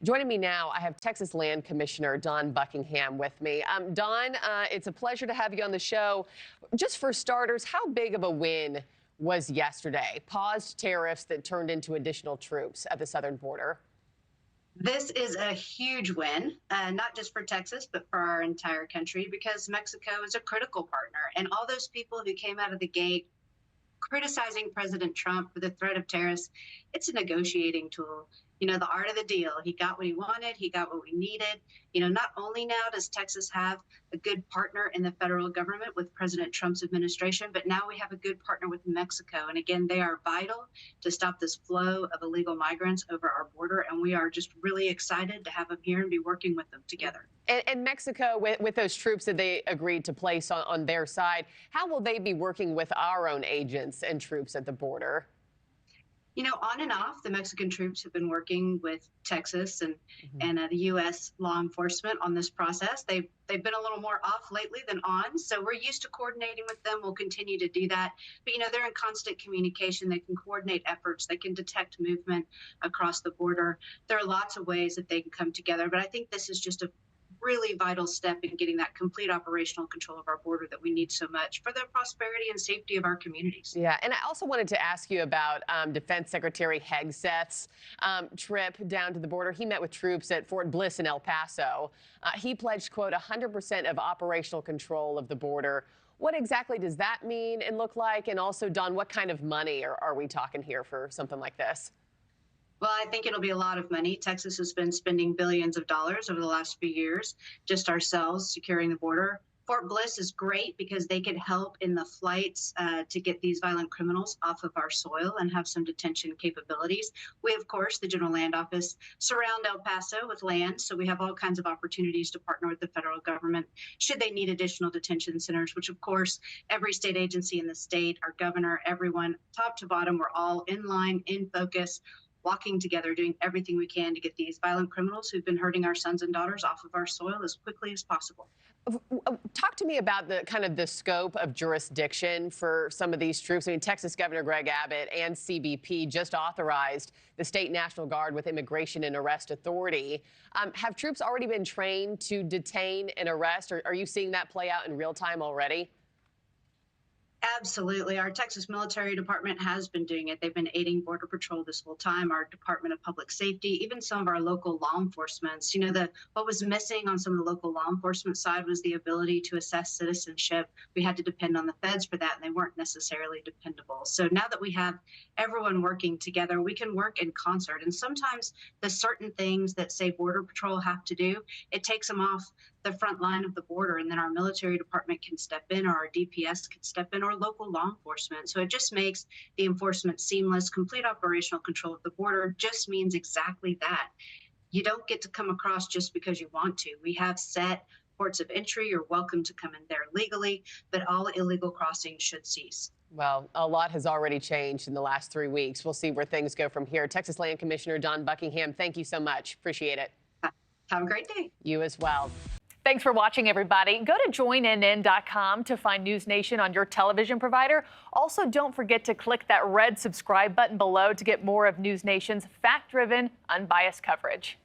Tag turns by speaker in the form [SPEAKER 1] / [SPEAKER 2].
[SPEAKER 1] Joining me now, I have Texas Land Commissioner Dawn Buckingham with me. Dawn, it's a pleasure to have you on the show. Just for starters, how big of a win was yesterday? Paused tariffs that turned into additional troops at the southern border.
[SPEAKER 2] This is a huge win, not just for Texas, but for our entire country, because Mexico is a critical partner. And all those people who came out of the gate criticizing President Trump for the threat of tariffs, it's a negotiating tool. You know, the art of the deal. He got what he wanted. He got what we needed. You know, not only now does Texas have a good partner in the federal government with President Trump's administration, but now we have a good partner with Mexico. And again, they are vital to stop this flow of illegal migrants over our border. And we are just really excited to have them here and be working with them together.
[SPEAKER 1] And Mexico, with those troops that they agreed to place on their side, how will they be working with our own agents and troops at the border?
[SPEAKER 2] You know, on and off, the Mexican troops have been working with Texas and the U.S. law enforcement on this process. They've been a little more off lately than on, so we're used to coordinating with them. We'll continue to do that. But, you know, they're in constant communication. They can coordinate efforts. They can detect movement across the border. There are lots of ways that they can come together, but I think this is just a really vital step in getting that complete operational control of our border that we need so much for the prosperity and safety of our communities.
[SPEAKER 1] Yeah, and I also wanted to ask you about Defense Secretary Hegseth's trip down to the border. He met with troops at Fort Bliss in El Paso. He pledged, quote, 100% of operational control of the border. What exactly does that mean and look like? And also, Dawn, what kind of money are we talking here for something like this?
[SPEAKER 2] Well, I think it'll be a lot of money. Texas has been spending billions of dollars over the last few years, just ourselves securing the border. Fort Bliss is great because they could help in the flights to get these violent criminals off of our soil and have some detention capabilities. We, of course, the General Land Office, surround El Paso with land, so we have all kinds of opportunities to partner with the federal government should they need additional detention centers, which, of course, every state agency in the state, our governor, everyone, top to bottom, we're all in line, in focus, walking together, doing everything we can to get these violent criminals who've been hurting our sons and daughters off of our soil as quickly as possible.
[SPEAKER 1] Talk to me about the scope of jurisdiction for some of these troops. I mean, Texas Governor Greg Abbott and CBP just authorized the state National Guard with immigration and arrest authority. Have troops already been trained to detain and arrest, or are you seeing that play out in real time already?
[SPEAKER 2] Absolutely. Our Texas Military Department has been doing it. They've been aiding Border Patrol this whole time, our Department of Public Safety, even some of our local law enforcement. You know, what was missing on some of the local law enforcement side was the ability to assess citizenship. We had to depend on the feds for that, and they weren't necessarily dependable. So now that we have everyone working together, we can work in concert. And sometimes the certain things that, say, Border Patrol have to do, it takes them off the front line of the border, and then our military department can step in, or our DPS can step in, or local law enforcement. So it just makes the enforcement seamless. Complete operational control of the border just means exactly that. You don't get to come across just because you want to. We have set ports of entry. You're welcome to come in there legally, but all illegal crossings should cease.
[SPEAKER 1] Well, a lot has already changed in the last 3 weeks. We'll see where things go from here. Texas Land Commissioner Dawn Buckingham, thank you so much. Appreciate it.
[SPEAKER 2] Have a great day.
[SPEAKER 1] You as well.
[SPEAKER 3] Thanks for watching, everybody. Go to joinnn.com to find NewsNation on your television provider. Also, don't forget to click that red subscribe button below to get more of NewsNation's fact-driven, unbiased coverage.